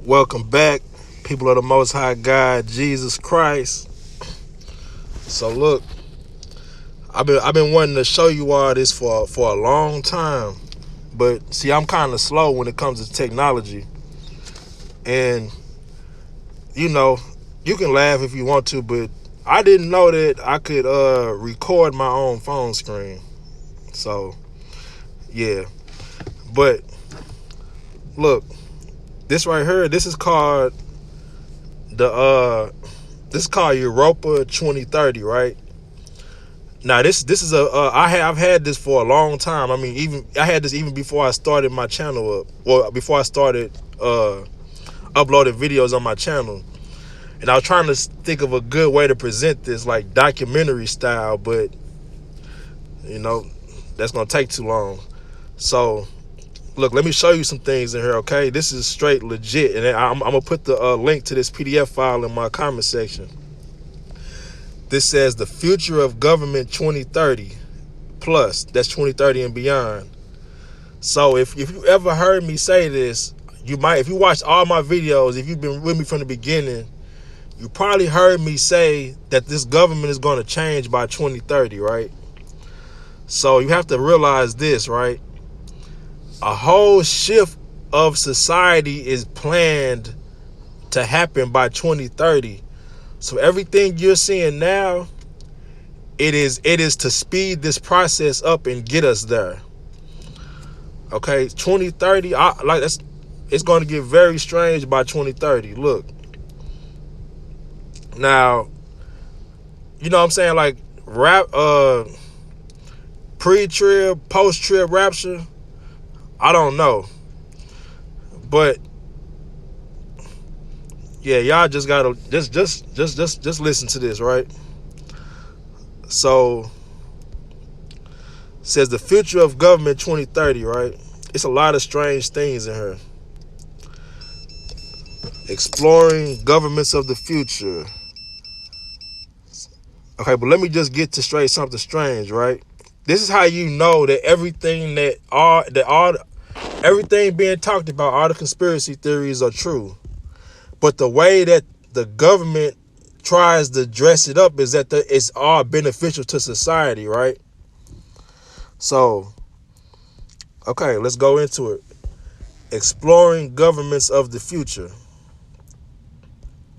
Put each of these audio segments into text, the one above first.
Welcome back, people of the Most High God, Jesus Christ. So look, I've been wanting to show you all this for a long time, but see, I'm kind of slow when it comes to technology, and you know, you can laugh if you want to, but I didn't know that I could record my own phone screen. So yeah, but look, this right here, this is called Europa 2030, right? Now this is I've had this for a long time. I mean, even I had this even before I started my channel up, or before I started uploading videos on my channel. And I was trying to think of a good way to present this, like documentary style, but you know, that's gonna take too long. So look, let me show you some things in here, okay? This is straight legit, and I'm gonna put the link to this PDF file in my comment section. This says the future of government 2030 plus. That's 2030 and beyond. So if you ever heard me say this, you might, if you watched all my videos, if you've been with me from the beginning, you probably heard me say that this government is going to change by 2030, right? So you have to realize this, right? A whole shift of society is planned to happen by 2030. So everything you're seeing now, it is to speed this process up and get us there. Okay, 2030, it's going to get very strange by 2030. Look, now, you know what I'm saying, like pre-trib, post-trib rapture, I don't know, but yeah, y'all just gotta just listen to this, right? So, it says the future of government 2030, right? It's a lot of strange things in here. Exploring governments of the future. Okay, but let me just get to straight something strange, right? This is how you know that everything everything being talked about, all the conspiracy theories are true. But the way that the government tries to dress it up is that it's all beneficial to society, right? So, okay, let's go into it. Exploring governments of the future.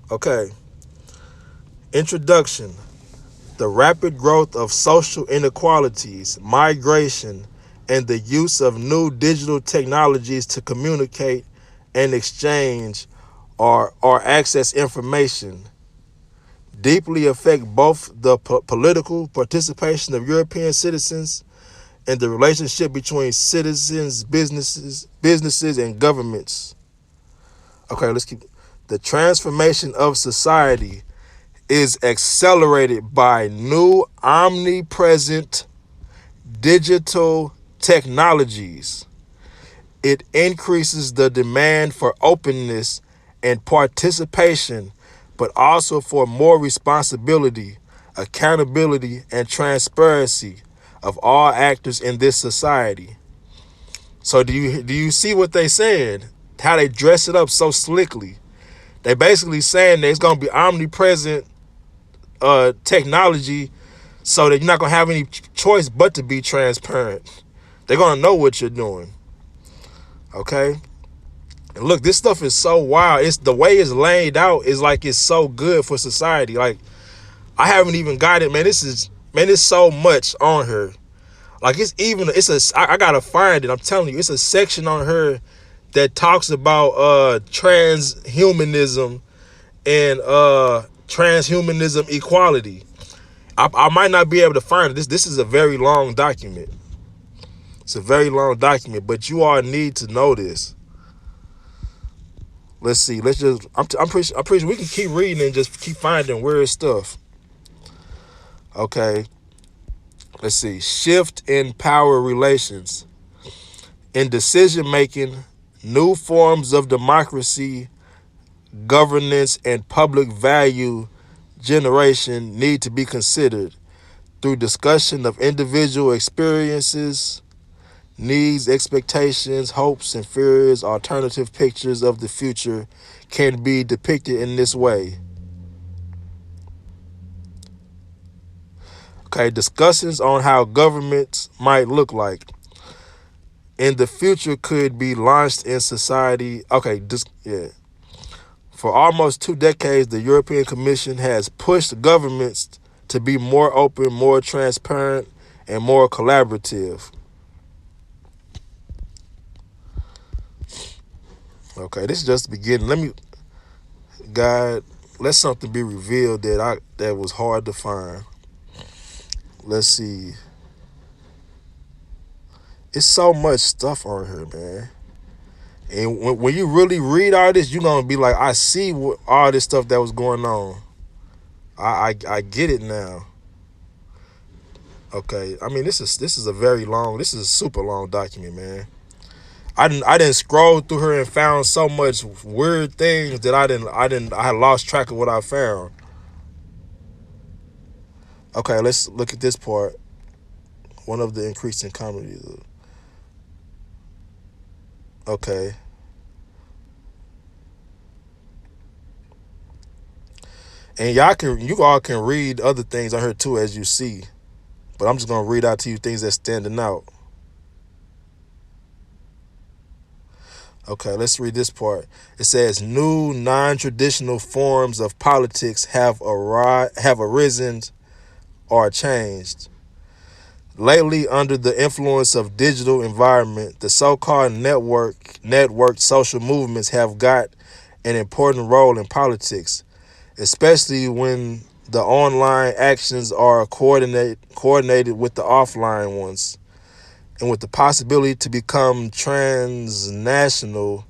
Okay. Introduction. The rapid growth of social inequalities, migration, and the use of new digital technologies to communicate and exchange or access information deeply affect both the political participation of European citizens and the relationship between citizens, businesses, and governments. Okay, let's keep. The transformation of society is accelerated by new omnipresent digital technologies. It increases the demand for openness and participation, but also for more responsibility, accountability, and transparency of all actors in this society. So do you see what they said? How they dress it up so slickly. They basically saying that it's going to be omnipresent technology, so that you're not going to have any choice but to be transparent. They're going to know what you're doing. Okay? And look, this stuff is so wild. It's the way it's laid out is like it's so good for society. Like, I haven't even got it, man. It's so much on her. Like, I gotta find it. I'm telling you, it's a section on her that talks about transhumanism and transhumanism equality. I might not be able to find it. This is a very long document. It's a very long document, but you all need to know this. Let's see. I'm pretty sure we can keep reading and just keep finding weird stuff. Okay. Let's see. Shift in power relations. In decision making, new forms of democracy, governance, and public value generation need to be considered through discussion of individual experiences, Needs, expectations, hopes, and fears, alternative pictures of the future can be depicted in this way. Okay, discussions on how governments might look like in the future could be launched in society. Okay, yeah. For almost 2 decades, the European Commission has pushed governments to be more open, more transparent, and more collaborative. Okay, this is just the beginning. God, let something be revealed that was hard to find. Let's see. It's so much stuff on here, man. And when you really read all this, you're gonna be like, I see all this stuff that was going on. I get it now. Okay, I mean this is a very long, this is a super long document, man. I didn't scroll through her and found so much weird things that I had lost track of what I found. Okay, let's look at this part. One of the increasing comedies. Okay. And you all can read other things on here too as you see. But I'm just gonna read out to you things that's standing out. Okay, let's read this part. It says new non-traditional forms of politics have arisen or changed. Lately, under the influence of digital environment, the so-called networked social movements have got an important role in politics, especially when the online actions are coordinated with the offline ones, and with the possibility to become transnational.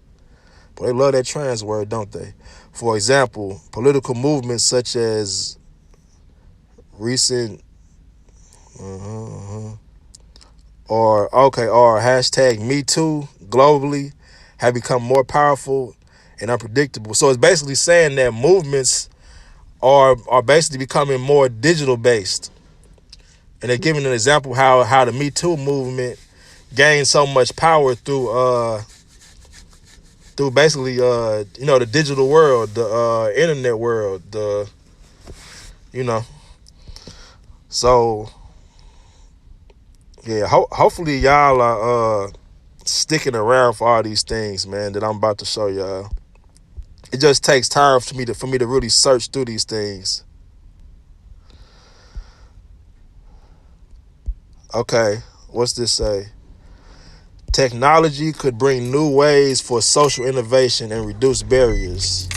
But they love that trans word, don't they? For example, political movements such as recent or hashtag Me Too globally have become more powerful and unpredictable. So it's basically saying that movements are basically becoming more digital based. And they're giving an example how the Me Too movement gained so much power through basically the digital world, the internet world, the you know. So yeah, hopefully y'all are sticking around for all these things, man, that I'm about to show y'all. It just takes time for me to really search through these things. Okay, what's this say? Technology could bring new ways for social innovation and reduce barriers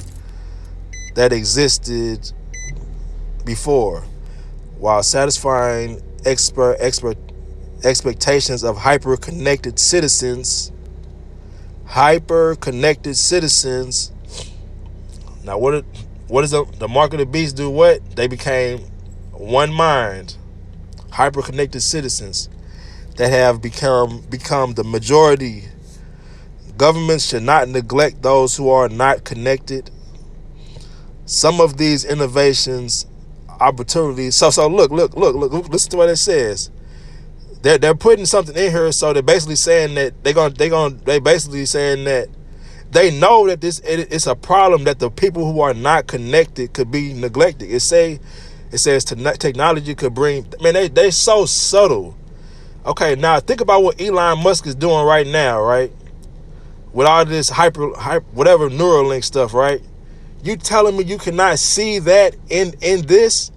that existed before, while satisfying expectations of hyper-connected citizens. Hyper-connected citizens. Now, what does the mark of the beast do? What? They became one mind. Hyper-connected citizens that have become the majority. Governments should not neglect those who are not connected. Some of these innovations, opportunities. So look. Listen to what it says. They're putting something in here, so they're basically saying that they basically saying that they know that it's a problem that the people who are not connected could be neglected. It says technology could bring. Man, they so subtle. Okay, now think about what Elon Musk is doing right now, right? With all this whatever Neuralink stuff, right? You telling me you cannot see that in this?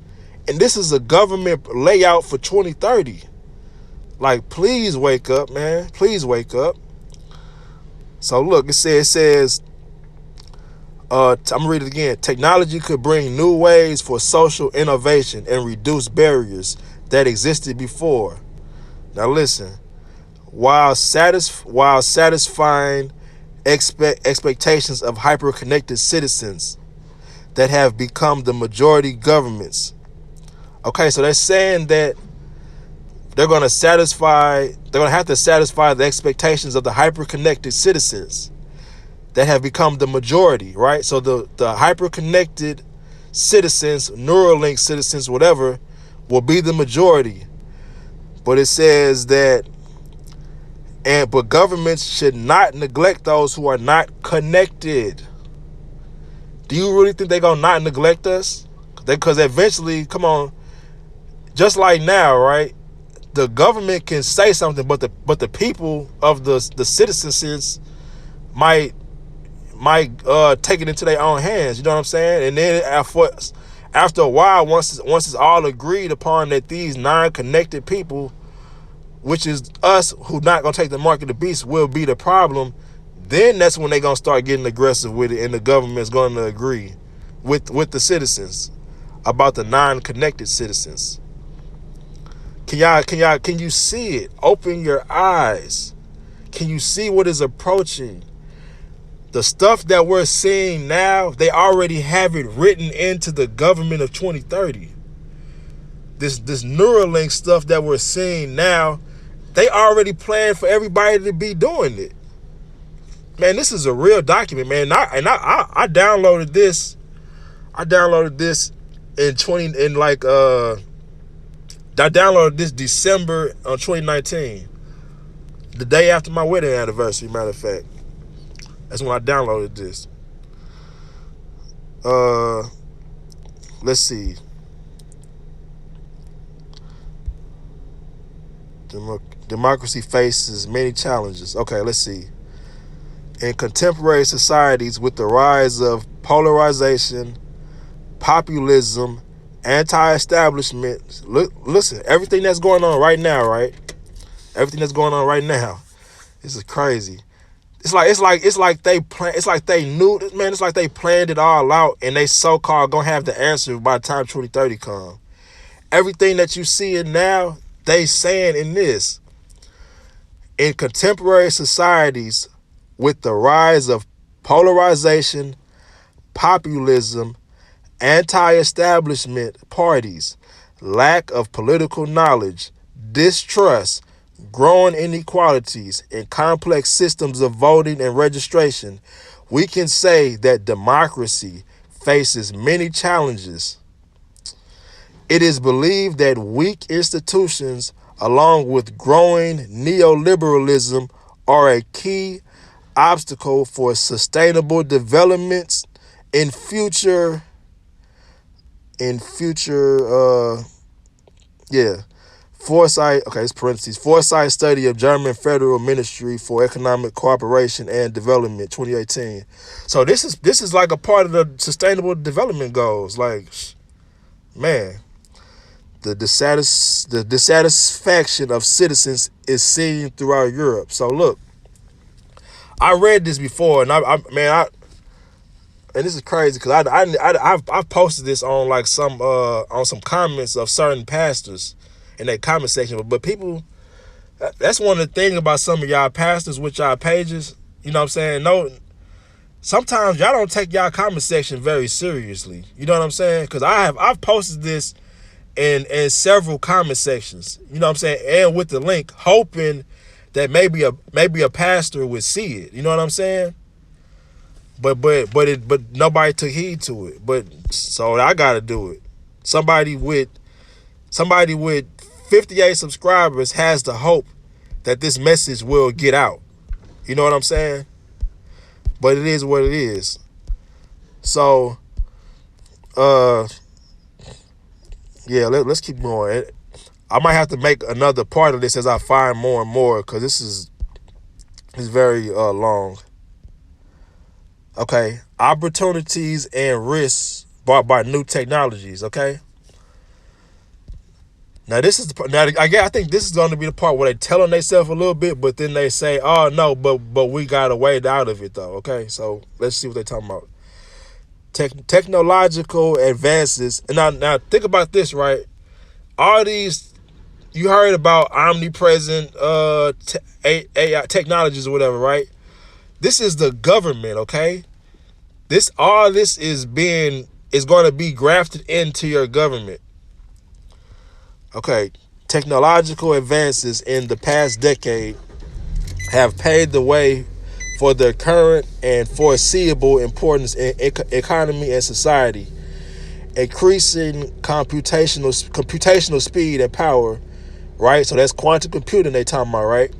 And this is a government layout for 2030. Like, please wake up, man. Please wake up. So look, it says, I'm gonna read it again. Technology could bring new ways for social innovation and reduce barriers that existed before. Now listen, while satisfying expectations of hyper-connected citizens that have become the majority governments. Okay, so they're saying that they're going to have to satisfy the expectations of the hyper-connected citizens that have become the majority, right? So the hyper-connected citizens, Neuralink citizens, whatever, will be the majority. But it says that But governments should not neglect those who are not connected. Do you really think they're gonna not neglect us? Because eventually, come on, just like now, right? The government can say something, but the people of the citizens might take it into their own hands. You know what I'm saying? And then after a while, once it's all agreed upon that these non-connected people, which is us who not gonna take the mark of the beast, will be the problem, then that's when they gonna start getting aggressive with it, and the government's gonna agree with the citizens about the non-connected citizens. Can you see it? Open your eyes. Can you see what is approaching? The stuff that we're seeing now, they already have it written into the government of 2030. This Neuralink stuff that we're seeing now, they already planned for everybody to be doing it. Man, this is a real document, man. I downloaded this. I downloaded this I downloaded this December of 2019. The day after my wedding anniversary, matter of fact. That's when I downloaded this. Let's see. Democracy faces many challenges. Okay, let's see. In contemporary societies, with the rise of polarization, populism, anti-establishment, listen, everything that's going on right now, right? Everything that's going on right now, this is crazy. It's like they knew, man. It's like they planned it all out, and they so-called gonna have the answer by the time 2030 come. Everything that you see in now, they saying in this. In contemporary societies, with the rise of polarization, populism, anti-establishment parties, lack of political knowledge, distrust, growing inequalities, and complex systems of voting and registration, we can say that democracy faces many challenges. It is believed that weak institutions, along with growing neoliberalism, are a key obstacle for sustainable developments in future Foresight, okay, it's parentheses. Foresight study of German Federal Ministry for Economic Cooperation and Development, 2018. So this is like a part of the Sustainable Development Goals. Like, man, the dissatisfaction of citizens is seen throughout Europe. So look, I read this before, and and this is crazy because I've posted this on like some comments of certain pastors in that comment section, but people, that's one of the things about some of y'all pastors with y'all pages. You know what I'm saying? No, sometimes y'all don't take y'all comment section very seriously. You know what I'm saying? Because I've posted this in several comment sections. You know what I'm saying? And with the link, hoping that maybe a pastor would see it. You know what I'm saying? But nobody took heed to it. But so I gotta do it. Somebody with 58 subscribers has the hope that this message will get out. You know what I'm saying? But it is what it is. So, yeah, let's keep going. I might have to make another part of this as I find more and more, because this is very long. Okay, opportunities and risks brought by new technologies. Okay. Now I think this is going to be the part where they telling themselves a little bit, but then they say, "Oh no, but we got a way out of it though." Okay, so let's see what they're talking about. Technological advances, and now think about this, right? All these, you heard about omnipresent AI technologies or whatever, right? This is the government, okay? All this is going to be grafted into your government. Okay, technological advances in the past decade have paved the way for the current and foreseeable importance in economy and society, increasing computational speed and power, right? So that's quantum computing they talking about, right?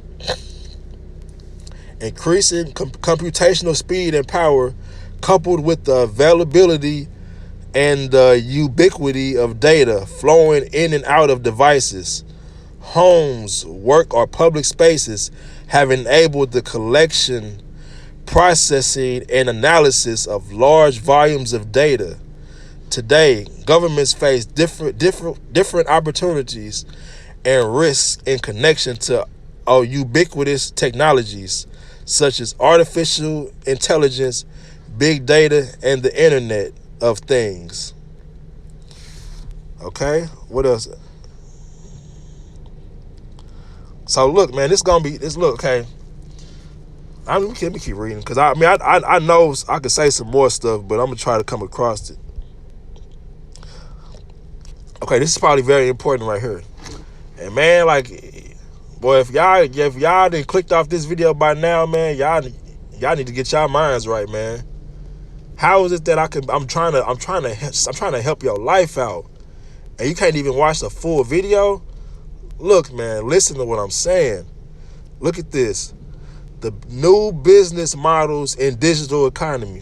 Increasing computational speed and power, coupled with the availability and the ubiquity of data flowing in and out of devices, homes, work, or public spaces, have enabled the collection, processing, and analysis of large volumes of data. Today, governments face different opportunities and risks in connection to ubiquitous technologies such as artificial intelligence, big data, and the Internet of Things. Okay, what else? So look, man, look, okay. Let me keep reading because I know I could say some more stuff, but I'm gonna try to come across it. Okay, this is probably very important right here. And man, like, boy, if y'all didn't clicked off this video by now, man, y'all need to get y'all minds right, man. How is it that I'm trying to help your life out, and you can't even watch the full video? Look, man, listen to what I'm saying. Look at this. The new business models in digital economy.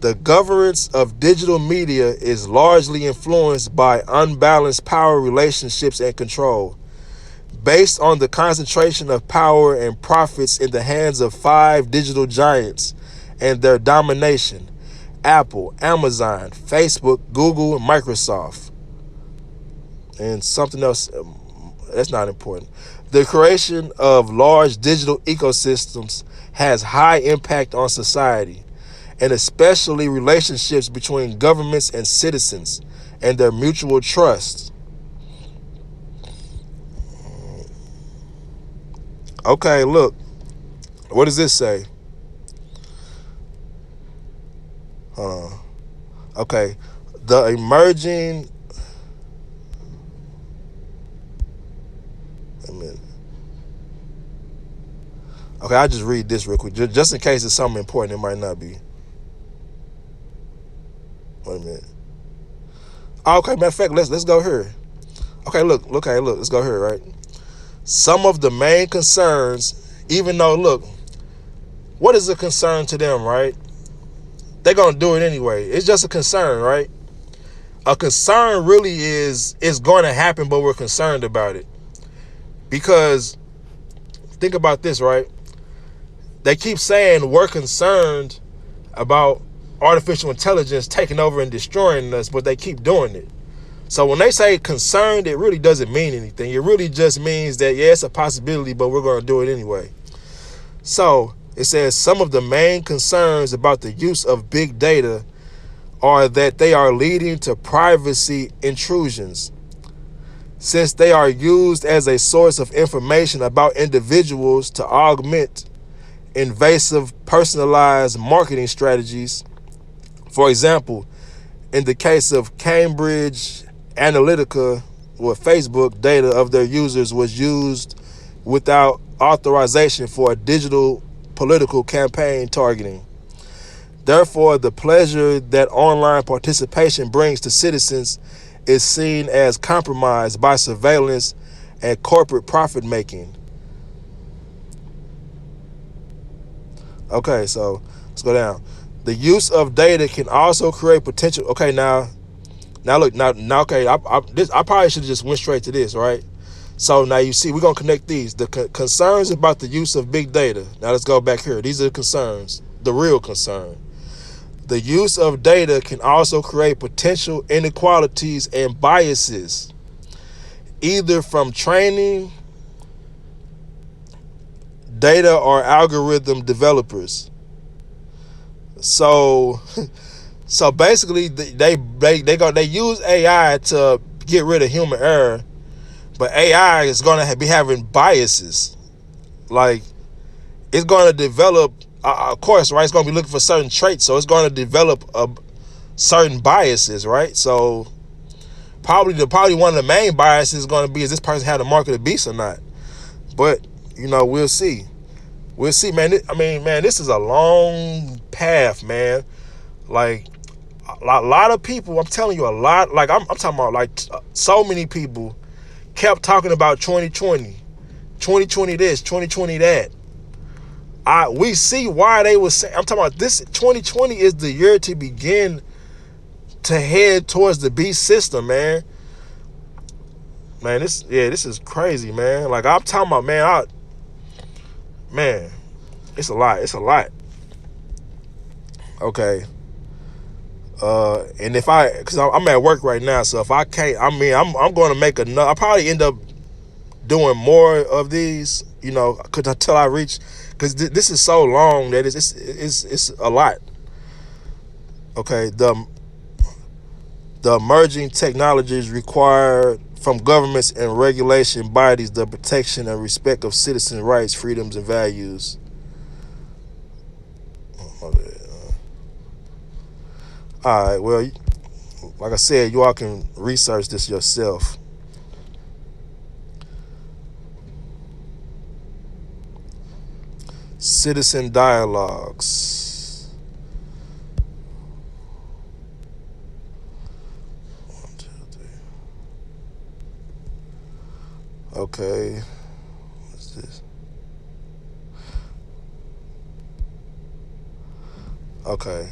The governance of digital media is largely influenced by unbalanced power relationships and control, based on the concentration of power and profits in the hands of 5 digital giants and their domination: Apple, Amazon, Facebook, Google, and Microsoft. And something else that's not important. The creation of large digital ecosystems has high impact on society, and especially relationships between governments and citizens and their mutual trust. Okay, look. What does this say? Okay. The emerging... Wait a minute. Okay, I'll just read this real quick. Just in case it's something important, it might not be. Wait a minute. Okay, matter of fact, let's go here. Okay, look, let's go here, right? Some of the main concerns, even though, look, what is a concern to them, right? They're going to do it anyway. It's just a concern, right? A concern really is going to happen, but we're concerned about it. Because, think about this, right? They keep saying we're concerned about artificial intelligence taking over and destroying us, but they keep doing it. So when they say concerned, it really doesn't mean anything. It really just means that, yeah, it's a possibility, but we're going to do it anyway. So it says some of the main concerns about the use of big data are that they are leading to privacy intrusions, since they are used as a source of information about individuals to augment invasive personalized marketing strategies. For example, in the case of Cambridge Analytica, where Facebook data of their users was used without authorization for a digital political campaign targeting. Therefore, the pleasure that online participation brings to citizens is seen as compromised by surveillance and corporate profit making. Okay, so let's go down. The use of data can also create potential. Okay, now look, okay, I probably should have just went straight to this, right? So now you see, we're gonna connect these. The concerns about the use of big data. Now let's go back here. These are the concerns, the real concern. The use of data can also create potential inequalities and biases, either from training data or algorithm developers. So basically, they use AI to get rid of human error, but AI is going to be having biases. Like, it's going to develop, of course, right? It's going to be looking for certain traits, so it's going to develop certain biases, right? So probably one of the main biases is going to be, is this person had a mark of the beast or not? But we'll see. We'll see, man. Man, this is a long path, man. Like, a lot of people, I'm telling you, a lot, like, I'm talking about, like, so many people kept talking about 2020 this, 2020 that. we see why they was saying. I'm talking about this. 2020 is the year to begin to head towards the beast system, man. Man, this is crazy, man. Like I'm talking about, man, it's a lot. It's a lot. Okay. And cause I'm at work right now, so if I can't, I'm going to make another. I'll probably end up doing more of these, until I reach, cause this is so long that it's a lot. Okay, the emerging technologies required from governments and regulation bodies, the protection and respect of citizen rights, freedoms, and values. All right, well, like I said, you all can research this yourself. Citizen dialogues. One, two, three. Okay. What's this? Okay.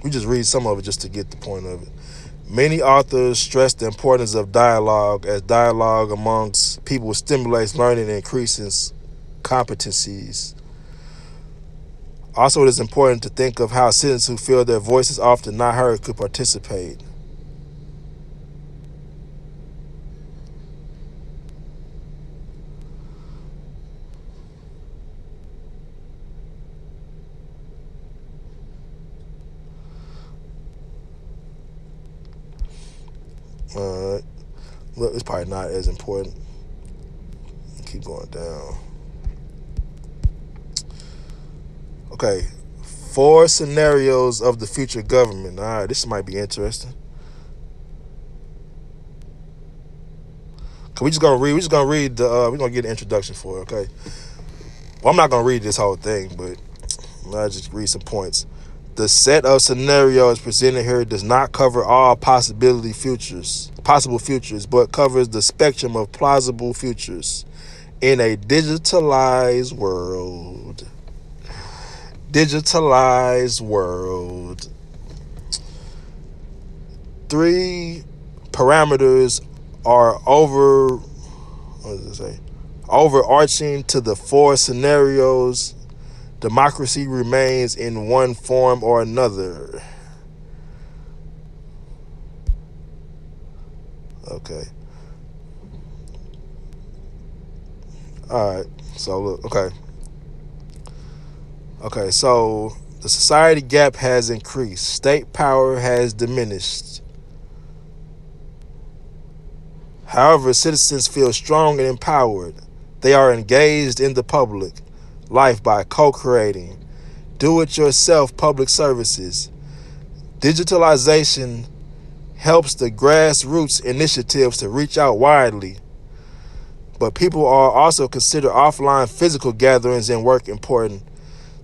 We just read some of it just to get the point of it. Many authors stress the importance of dialogue, as dialogue amongst people stimulates learning and increases competencies. Also, it is important to think of how citizens who feel their voices often not heard could participate. Look, it's probably not as important. Keep going down. Okay, 4 scenarios of the future government. All right, this might be interesting. We just gonna read. We just gonna read the. We're gonna get an introduction for it. Okay. Well, I'm not gonna read this whole thing, but I'll just read some points. The set of scenarios presented here does not cover all possible futures, but covers the spectrum of plausible futures in a digitalized world. Digitalized world. 3 parameters are what does it say? Overarching to the 4 scenarios. Democracy remains in one form or another. Okay. All right. So look. Okay. So the society gap has increased. State power has diminished. However, citizens feel strong and empowered. They are engaged in the public life by co-creating do-it-yourself public services. Digitalization helps the grassroots initiatives to reach out widely, but people are also consider offline physical gatherings and work important.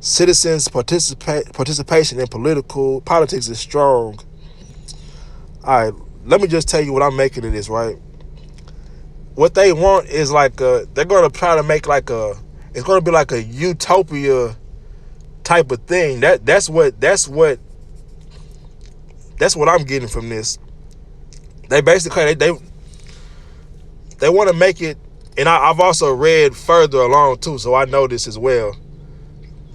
Citizens' participation in politics is strong. All right, let me just tell you what I'm making of this, right? What they want is they're going to try to make it's going to be like a utopia type of thing. That's what I'm getting from this. They basically they want to make it, and I've also read further along too, so I know this as well.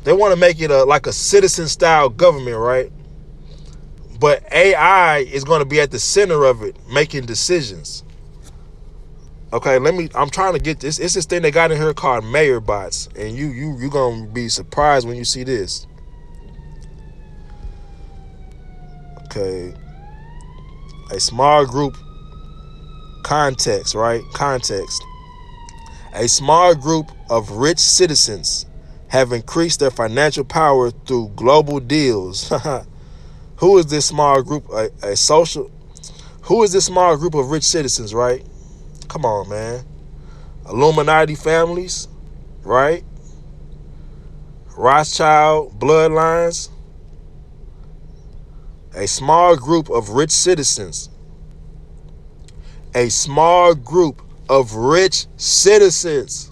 They want to make it like a citizen style government, right? But AI is going to be at the center of it, making decisions. Okay, I'm trying to get this. It's this thing they got in here called mayor bots, and you're gonna be surprised when you see this. Okay, a small group context, right? Context. A small group of rich citizens have increased their financial power through global deals. Who is this small group? Who is this small group of rich citizens, right? Come on, man. Illuminati families, right? Rothschild bloodlines. A small group of rich citizens. A small group of rich citizens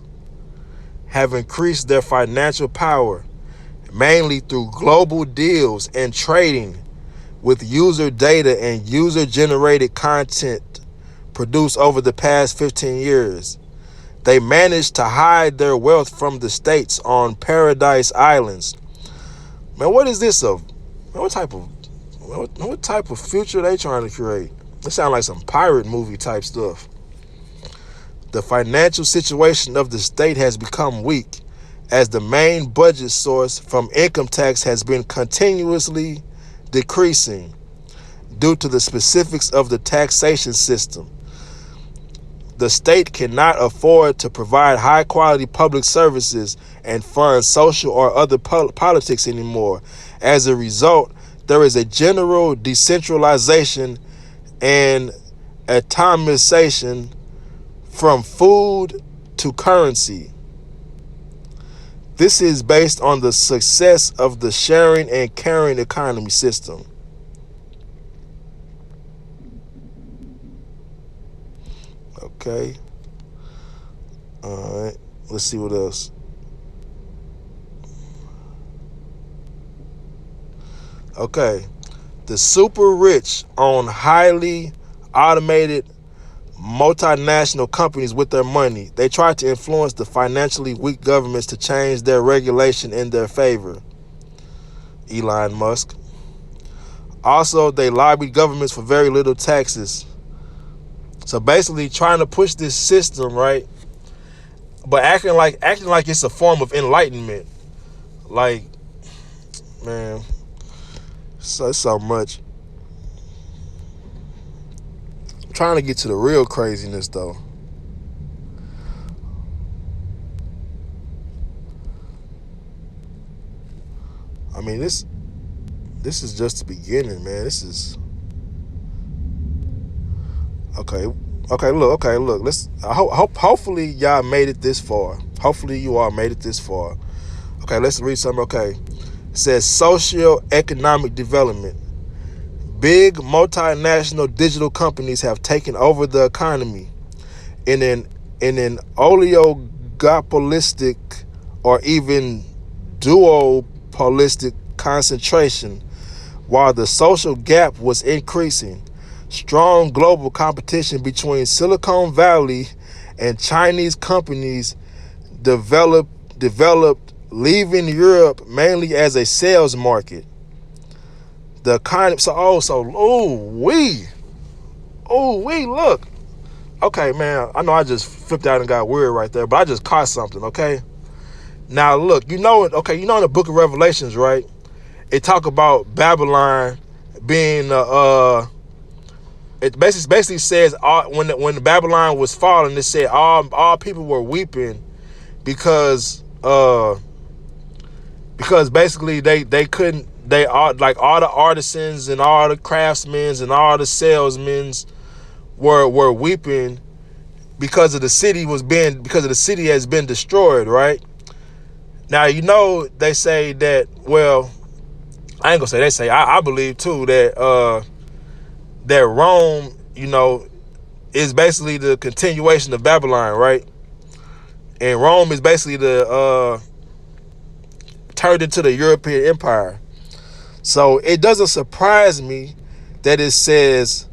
have increased their financial power, mainly through global deals and trading with user data and user-generated content produced over the past 15 years. They managed to hide their wealth from the states on Paradise Islands. Man, what is this of? Man, what type of future they trying to create? It sounds like some pirate movie type stuff. The financial situation of the state has become weak, as the main budget source from income tax has been continuously decreasing due to the specifics of the taxation system. The state cannot afford to provide high-quality public services and fund social or other politics anymore. As a result, there is a general decentralization and atomization from food to currency. This is based on the success of the sharing and caring economy system. Okay. All right. Let's see what else. Okay. The super rich own highly automated multinational companies with their money. They try to influence the financially weak governments to change their regulation in their favor. Elon Musk. Also, they lobbied governments for very little taxes. So basically trying to push this system, right? But acting like it's a form of enlightenment. Like, man, so much. I'm trying to get to the real craziness though. I mean, this is just the beginning, man. This is okay. Look. Let's. Hopefully, y'all made it this far. Hopefully, you all made it this far. Okay, let's read something. Okay, it says socio-economic development. Big multinational digital companies have taken over the economy in an oligopolistic or even duopolistic concentration, while the social gap was increasing. Strong global competition between Silicon Valley and Chinese companies developed, leaving Europe mainly as a sales market. The economy, look. Okay, man, I know I just flipped out and got weird right there, but I just caught something, okay? Now, look, in the book of Revelations, right? It talk about Babylon being it basically says when the Babylon was falling, it said all people were weeping because basically they couldn't, they all, like all the artisans and all the craftsmen and all the salesmen were weeping because the city has been destroyed, right? Now, they say that, well, I ain't gonna say they say, I believe too that that Rome, is basically the continuation of Babylon, right? And Rome is basically turned into the European Empire. So it doesn't surprise me that it says,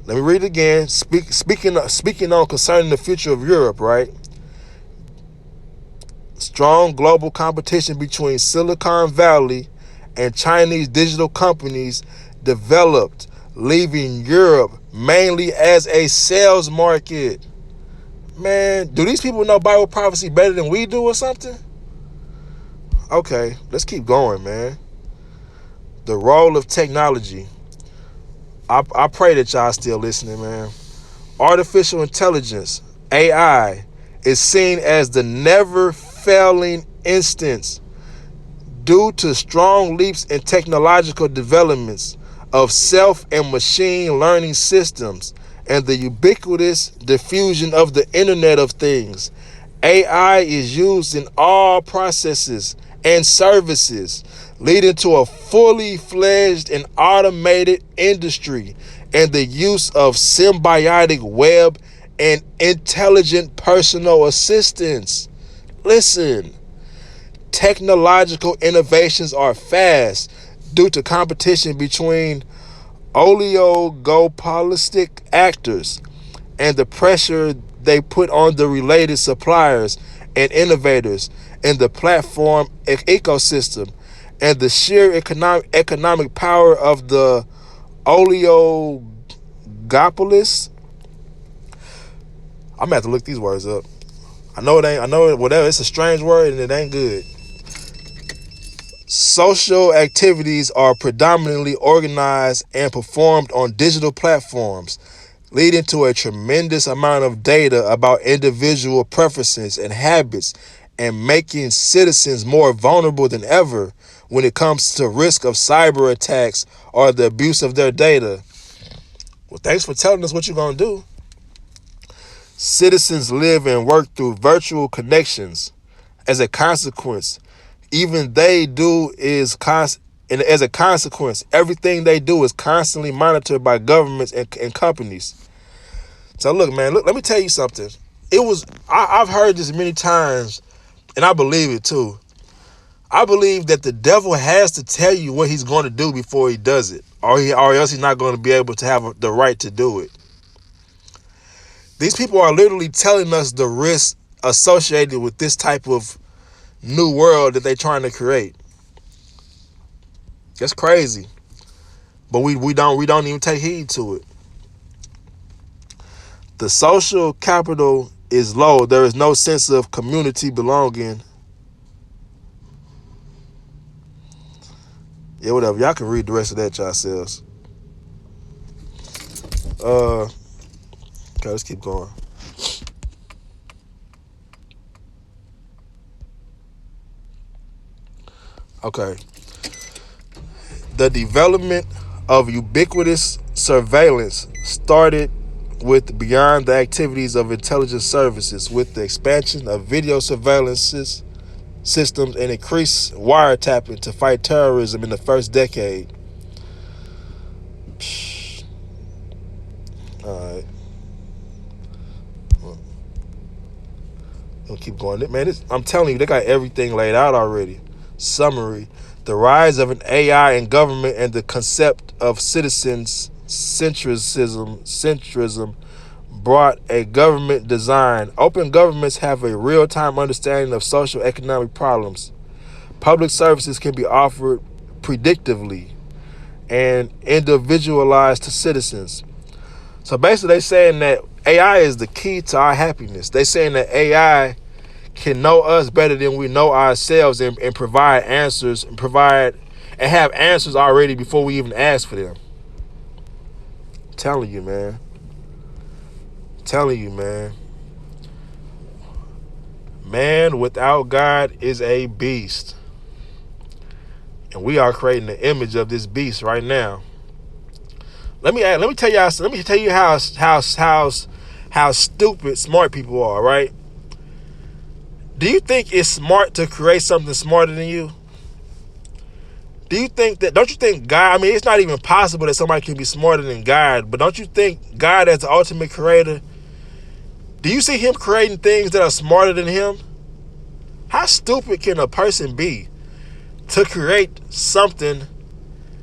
let me read it again. Speaking on concerning the future of Europe, right? Strong global competition between Silicon Valley and Chinese digital companies developed, leaving Europe mainly as a sales market. Man, do these people know Bible prophecy better than we do or something? Okay, let's keep going, man. The role of technology. I pray that y'all still listening, man. Artificial intelligence, AI, is seen as the never-failing instance due to strong leaps in technological developments of self and machine learning systems and the ubiquitous diffusion of the Internet of Things. AI is used in all processes and services, leading to a fully fledged and automated industry and the use of symbiotic web and intelligent personal assistants. Listen, technological innovations are fast due to competition between oligopolistic actors and the pressure they put on the related suppliers and innovators in the platform ecosystem, and the sheer economic power of the oligopolists. I'm gonna have to look these words up. I know it ain't. I know it. Whatever. It's a strange word and it ain't good. Social activities are predominantly organized and performed on digital platforms, leading to a tremendous amount of data about individual preferences and habits, and making citizens more vulnerable than ever when it comes to risk of cyber attacks or the abuse of their data. Well, thanks for telling us what you're going to do. Citizens live and work through virtual connections. As a consequence, even they do is and as a consequence, everything they do is constantly monitored by governments and companies. So look, man, look, let me tell you something. I've heard this many times, and I believe it too. I believe that the devil has to tell you what he's going to do before he does it, or else he's not going to be able to have the right to do it. These people are literally telling us the risks associated with this type of new world that they're trying to create. That's crazy, but we don't even take heed to it. The social capital is low. There is no sense of community belonging. Yeah, whatever. Y'all can read the rest of that yourselves. Okay, let's keep going. Okay. The development of ubiquitous surveillance started with beyond the activities of intelligence services, with the expansion of video surveillance systems and increased wiretapping to fight terrorism in the first decade. All right. We'll keep going. Man, I'm telling you, they got everything laid out already. Summary: the rise of an AI in government and the concept of citizens centrism brought a government design. Open governments have a real-time understanding of social economic problems. Public services can be offered predictively and individualized to citizens. So basically, they're saying that AI is the key to our happiness. They're saying that AI can know us better than we know ourselves, and provide answers and have answers already before we even ask for them. I'm telling you, man. I'm telling you, man. Man without God is a beast. And we are creating the image of this beast right now. Let me tell y'all. Let me tell you how stupid smart people are. Right? Do you think it's smart to create something smarter than you? Do you think that? Don't you think God? I mean, it's not even possible that somebody can be smarter than God. But don't you think God, as the ultimate creator, do you see Him creating things that are smarter than Him? How stupid can a person be to create something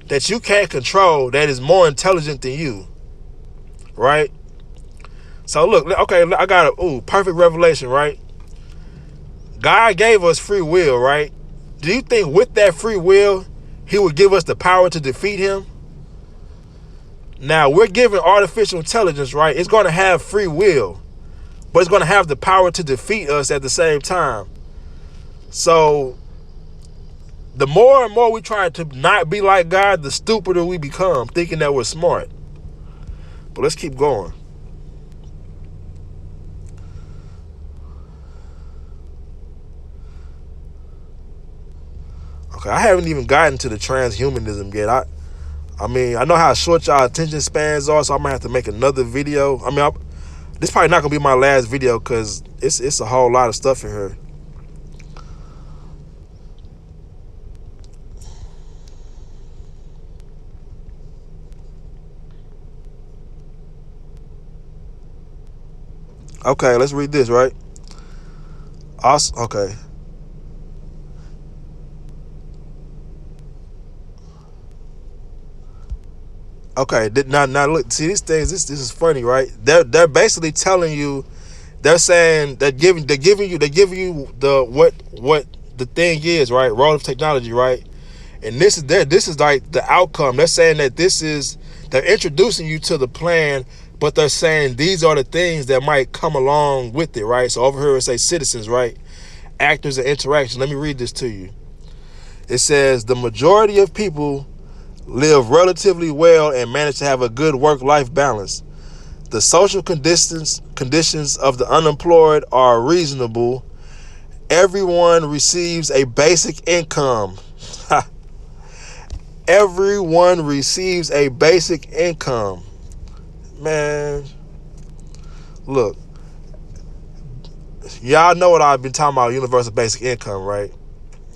that you can't control that is more intelligent than you? Right? So look, okay, I got a perfect revelation, right? God gave us free will, right? Do you think with that free will, He would give us the power to defeat Him? Now, we're given artificial intelligence, right? It's going to have free will, but it's going to have the power to defeat us at the same time. So, the more and more we try to not be like God, the stupider we become, thinking that we're smart. But let's keep going. Okay, I haven't even gotten to the transhumanism yet. I mean, I know how short y'all attention spans are, so I might have to make another video. I mean, this probably not gonna be my last video because it's a whole lot of stuff in here. Okay, let's read this, right? Awesome. Okay. Okay. Now look. See these things. This is funny, right? They're basically telling you. They're saying they're giving you the what the thing is, right? Role of technology, right? And this is like the outcome. They're saying that they're introducing you to the plan, but they're saying these are the things that might come along with it, right? So over here it say citizens, right? Actors and interactions. Let me read this to you. It says the majority of people live relatively well and manage to have a good work-life balance. The social conditions of the unemployed are reasonable. Everyone receives a basic income. Everyone receives a basic income. Man, look, y'all know what I've been talking about, universal basic income, right?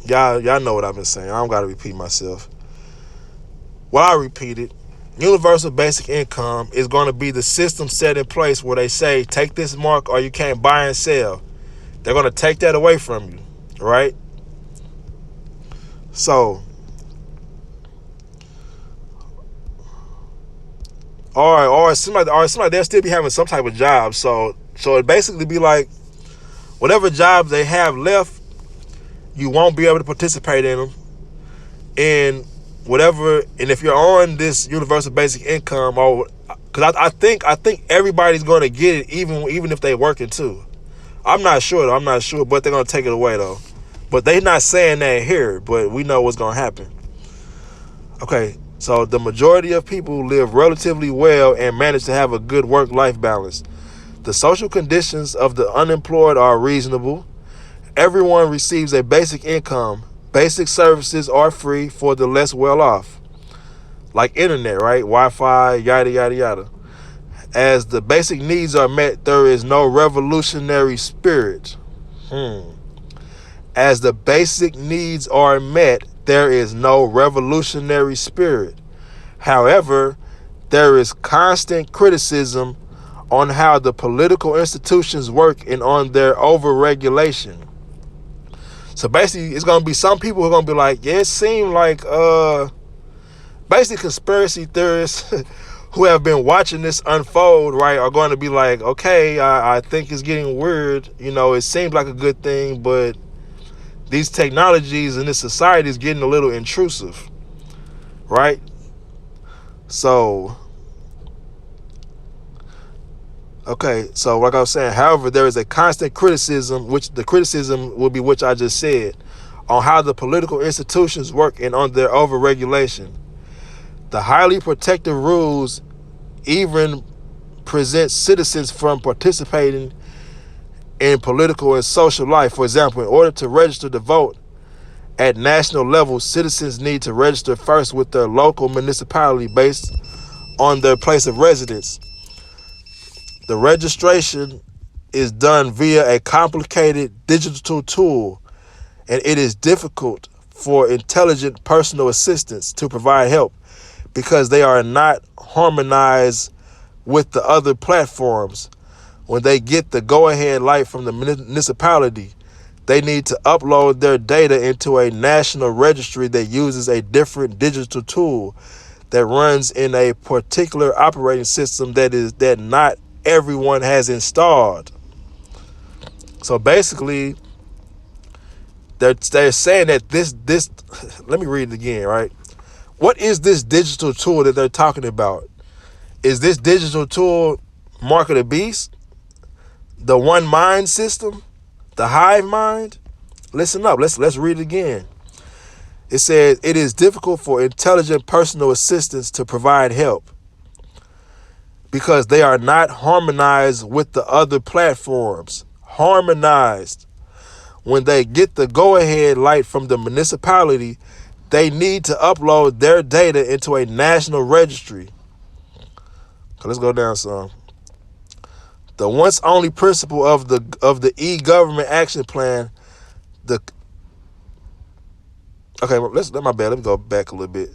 Y'all know what I've been saying. I don't gotta repeat myself. Well, I repeat it. Universal basic income is going to be the system set in place where they say, take this mark or you can't buy and sell. They're going to take that away from you, right? So, or somebody they'll still be having some type of job. So it basically be like whatever jobs they have left, you won't be able to participate in them. And whatever, and if you're on this universal basic income, or because I think everybody's going to get it, even if they working too. I'm not sure though. I'm not sure, but they're going to take it away though. But they're not saying that here, but we know what's going to happen. Okay, so the majority of people live relatively well and manage to have a good work-life balance. The social conditions of the unemployed are reasonable. Everyone receives a basic income. Basic services are free for the less well-off, like internet, right? Wi-Fi, yada, yada, yada. As the basic needs are met, there is no revolutionary spirit. As the basic needs are met, there is no revolutionary spirit. However, there is constant criticism on how the political institutions work and on their overregulation. So basically, it's going to be some people who are going to be like, yeah, it seemed like basically conspiracy theorists who have been watching this unfold, right, are going to be like, okay, I think it's getting weird. You know, it seems like a good thing, but these technologies and this society is getting a little intrusive, right? So, okay, so like I was saying, however, there is a constant criticism, which the criticism will be which I just said, on how the political institutions work and on their overregulation. The highly protective rules even prevent citizens from participating in political and social life. For example, in order to register to vote at national level, citizens need to register first with their local municipality based on their place of residence. The registration is done via a complicated digital tool, and it is difficult for intelligent personal assistants to provide help because they are not harmonized with the other platforms. When they get the go-ahead light from the municipality, they need to upload their data into a national registry that uses a different digital tool that runs in a particular operating system that not everyone has installed. So basically, they're saying that this let me read it again, right? What is this digital tool that they're talking about? Is this digital tool Mark of the Beast? The one mind system? The hive mind? Listen up. Let's read it again. It says it is difficult for intelligent personal assistants to provide help because they are not harmonized with the other platforms. Harmonized. When they get the go-ahead light from the municipality, they need to upload their data into a national registry. Okay, let's go down some. The once only principle of the e-government action plan, the okay, let my bad. Let me go back a little bit.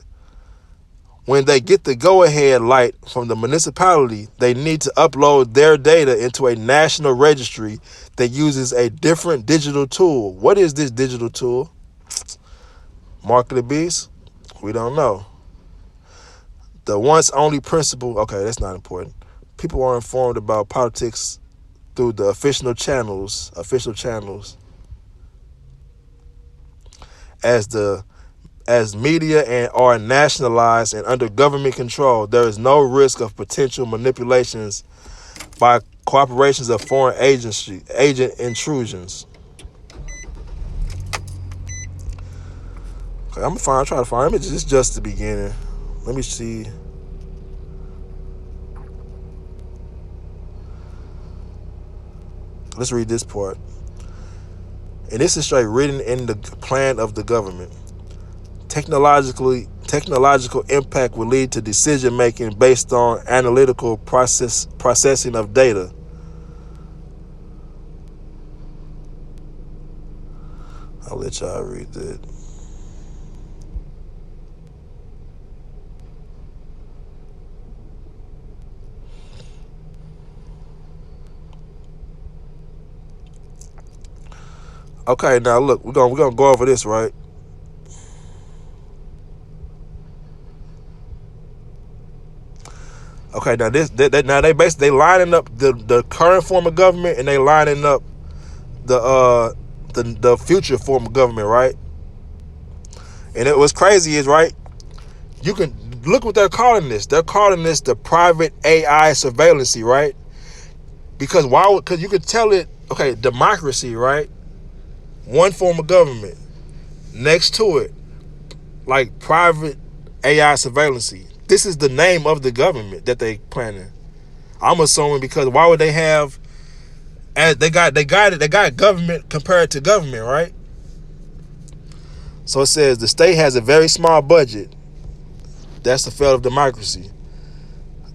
When they get the go-ahead light from the municipality, they need to upload their data into a national registry that uses a different digital tool. What is this digital tool? Mark of the beast? We don't know. The once only principle, okay, that's not important. People are informed about politics through the official channels, as media and are nationalized and under government control. There is no risk of potential manipulations by corporations of foreign agent intrusions. Okay, I'm try to find images. It's just the beginning. Let me see. Let's read this part. And this is straight written in the plan of the government. Technological impact will lead to decision making based on analytical processing of data. I'll let y'all read that. Okay, now look, we're gonna go over this, right? Okay, now now they lining up the current form of government, and they lining up the future form of government, right? And what's crazy is, right, you can look what they're calling this. They're calling this the private AI surveillance, right? Because because you could tell it, okay, democracy, right? One form of government. Next to it, like private AI surveillance. This is the name of the government that they planning. I'm assuming because why would they have? As they got government compared to government, right? So it says the state has a very small budget. That's the fail of democracy.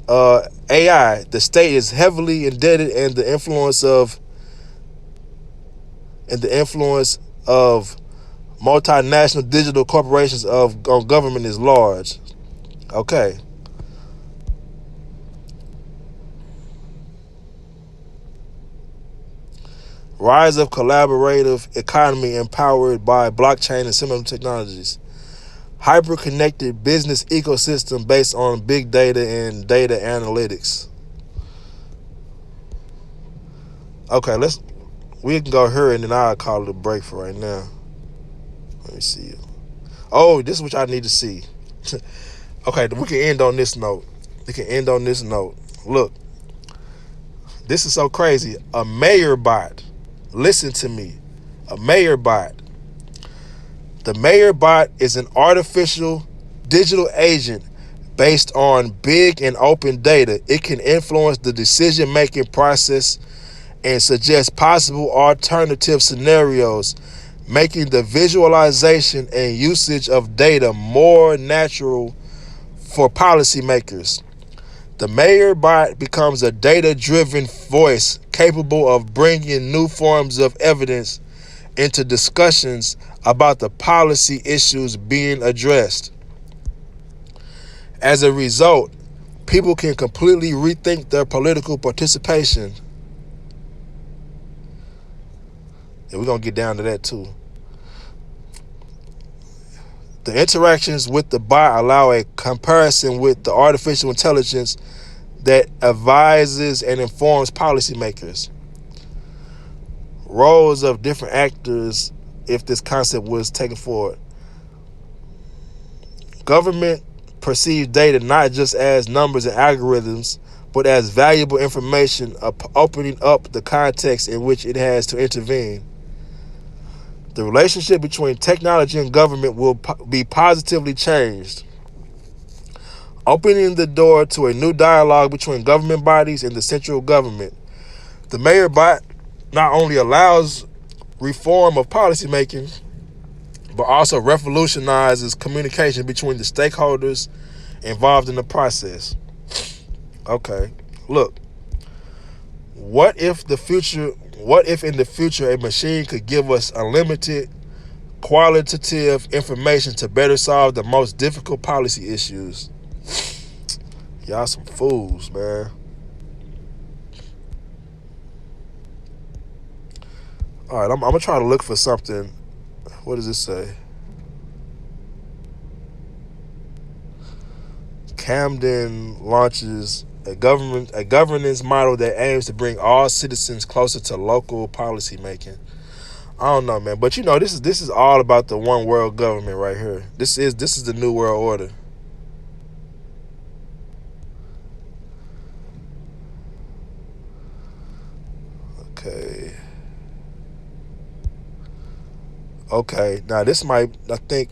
AI, the state is heavily indebted, and the influence of multinational digital corporations on government is large. Okay. Rise of collaborative economy empowered by blockchain and similar technologies. Hyper-connected business ecosystem based on big data and data analytics. Okay, we can go here and then I'll call it a break for right now. Let me see. Oh, this is what I need to see. Okay, we can end on this note. Look, this is so crazy. A mayor bot. Listen to me. A mayor bot. The mayor bot is an artificial digital agent based on big and open data. It can influence the decision-making process and suggest possible alternative scenarios, making the visualization and usage of data more natural for policymakers. The mayor bot becomes a data-driven voice capable of bringing new forms of evidence into discussions about the policy issues being addressed. As a result, people can completely rethink their political participation. And we're going to get down to that too. The interactions with the bot allow a comparison with the artificial intelligence that advises and informs policymakers. Roles of different actors if this concept was taken forward. Government perceives data not just as numbers and algorithms, but as valuable information, opening up the context in which it has to intervene. The relationship between technology and government will be positively changed, opening the door to a new dialogue between government bodies and the central government. The mayor bot not only allows reform of policymaking, but also revolutionizes communication between the stakeholders involved in the process. Okay, look. What if in the future a machine could give us unlimited qualitative information to better solve the most difficult policy issues? Y'all some fools, man. All right, I'm gonna try to look for something. What does it say? Camden launches a governance model that aims to bring all citizens closer to local policy making. I don't know, man, but this is all about the one world government right here. This is the new world order. Okay, okay. Now this might. I think.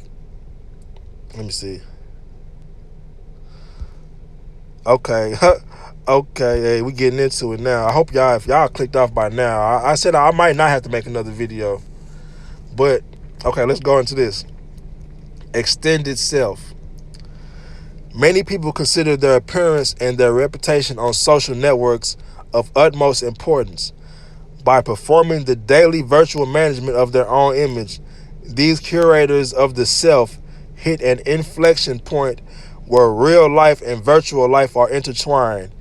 Let me see. Okay, okay. Hey, we getting into it now. I hope y'all, if y'all clicked off by now, I said I might not have to make another video, but okay. Let's go into this. Extended self. Many people consider their appearance and their reputation on social networks of utmost importance. By performing the daily virtual management of their own image, these curators of the self hit an inflection point where real life and virtual life are intertwined.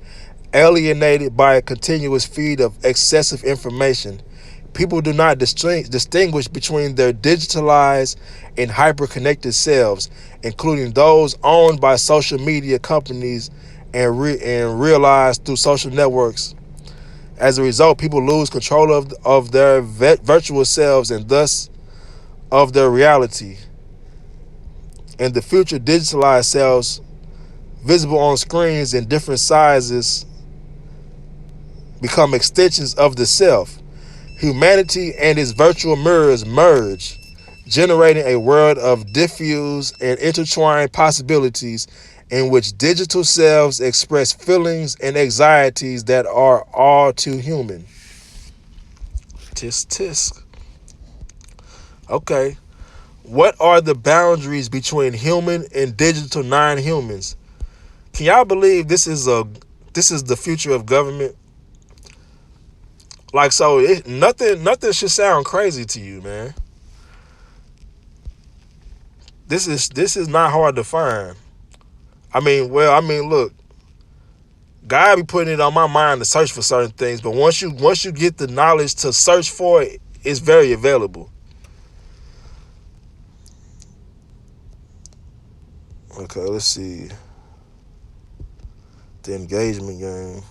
Alienated by a continuous feed of excessive information, people do not distinguish between their digitalized and hyper-connected selves, including those owned by social media companies and realized through social networks. As a result, people lose control of their virtual selves and thus of their reality. In the future, digitalized selves, visible on screens in different sizes, become extensions of the self. Humanity and its virtual mirrors merge, generating a world of diffuse and intertwined possibilities in which digital selves express feelings and anxieties that are all too human. Tisk tisk. Okay. What are the boundaries between human and digital non-humans? Can y'all believe this is the future of government? Like, so nothing should sound crazy to you, man. This is not hard to find. Look, God be putting it on my mind to search for certain things, but once you get the knowledge to search for it, it's very available. Okay, let's see. The engagement game.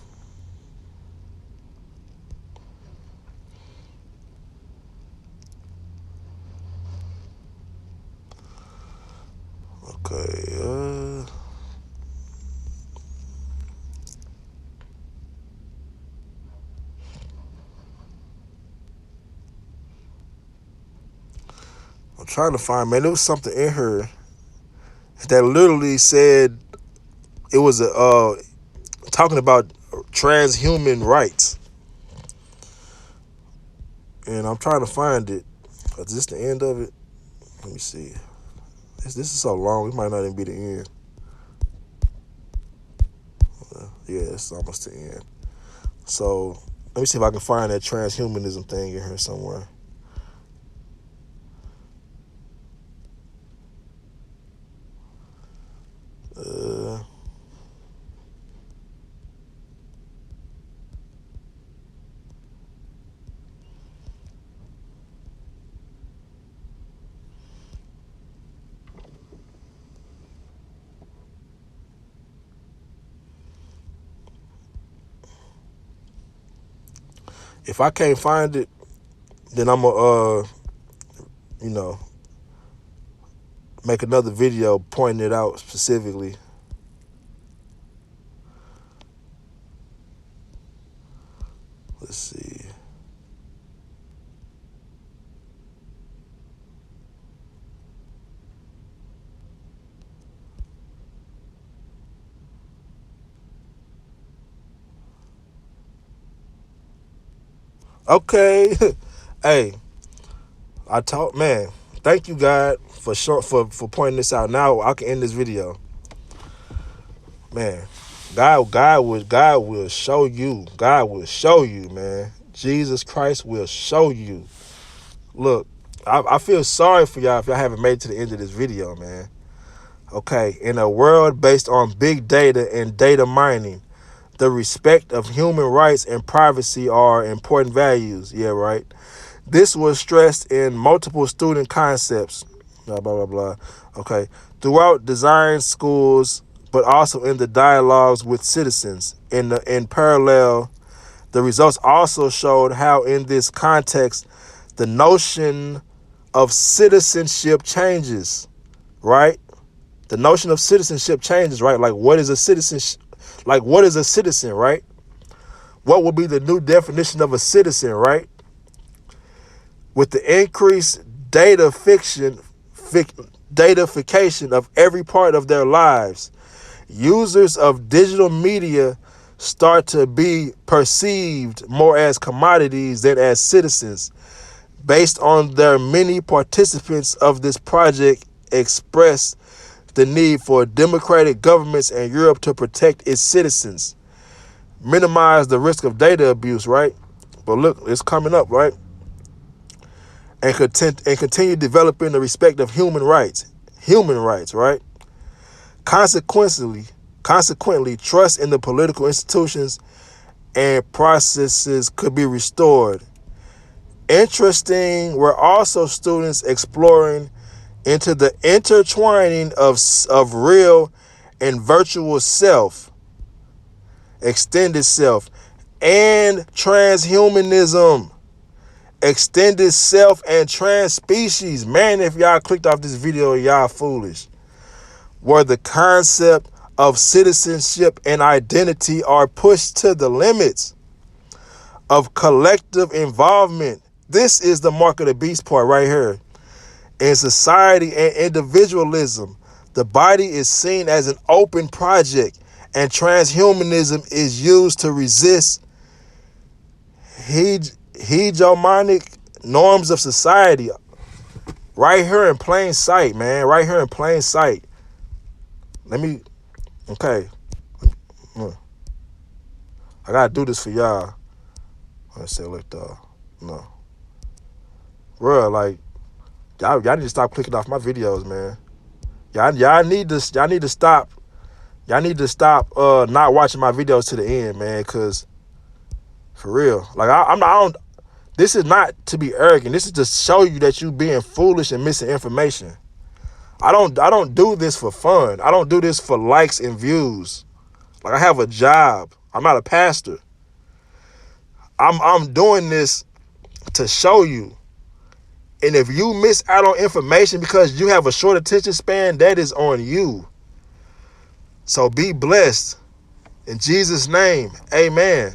Okay, I'm trying to find, man, there was something in here that literally said it was talking about transhuman rights, and I'm trying to find it. Is this the end of it? Let me see. This is so long, it might not even be the end. Yeah, it's almost the end. So let me see if I can find that transhumanism thing in here somewhere. Uh, if I can't find it, then I'm gonna you know, make another video pointing it out specifically. Let's see. Okay. Hey, I taught, man. Thank you, God, for pointing this out. Now I can end this video, man. God will show you. God will show you, man. Jesus Christ will show you. Look, I feel sorry for y'all if y'all haven't made it to the end of this video, man. Okay, in a world based on big data and data mining, the respect of human rights and privacy are important values. Yeah, right. This was stressed in multiple student concepts. Blah, blah, blah, blah. Okay. Throughout design schools, but also in the dialogues with citizens. In parallel, the results also showed how, in this context, the notion of citizenship changes, right? The notion of citizenship changes, right? Like, what is a citizen? Like, what is a citizen, right? What will be the new definition of a citizen, right? With the increased datafication of every part of their lives, users of digital media start to be perceived more as commodities than as citizens. Based on their many participants of this project express the need for democratic governments and Europe to protect its citizens, minimize the risk of data abuse, right? But look, it's coming up, right? And continue developing the respect of human rights, right? Consequently, trust in the political institutions and processes could be restored. Interesting were also students exploring into the intertwining of real and virtual self, extended self, and transhumanism, extended self and trans species. Man, if y'all clicked off this video, y'all foolish. Where the concept of citizenship and identity are pushed to the limits of collective involvement. This is the mark of the beast part right here. In society and individualism, the body is seen as an open project, and transhumanism is used to resist hegemonic norms of society. Right here in plain sight, man. Right here in plain sight. Okay. I gotta do this for y'all. I select no. Bro, like, y'all need to stop clicking off my videos, man. Y'all need to stop. Y'all need to stop not watching my videos to the end, man, cause for real. Like I don't this is not to be arrogant. This is to show you that you being foolish and missing information. I don't do this for fun. I don't do this for likes and views. Like, I have a job. I'm not a pastor. I'm doing this to show you. And if you miss out on information because you have a short attention span, that is on you. So be blessed. In Jesus' name, amen.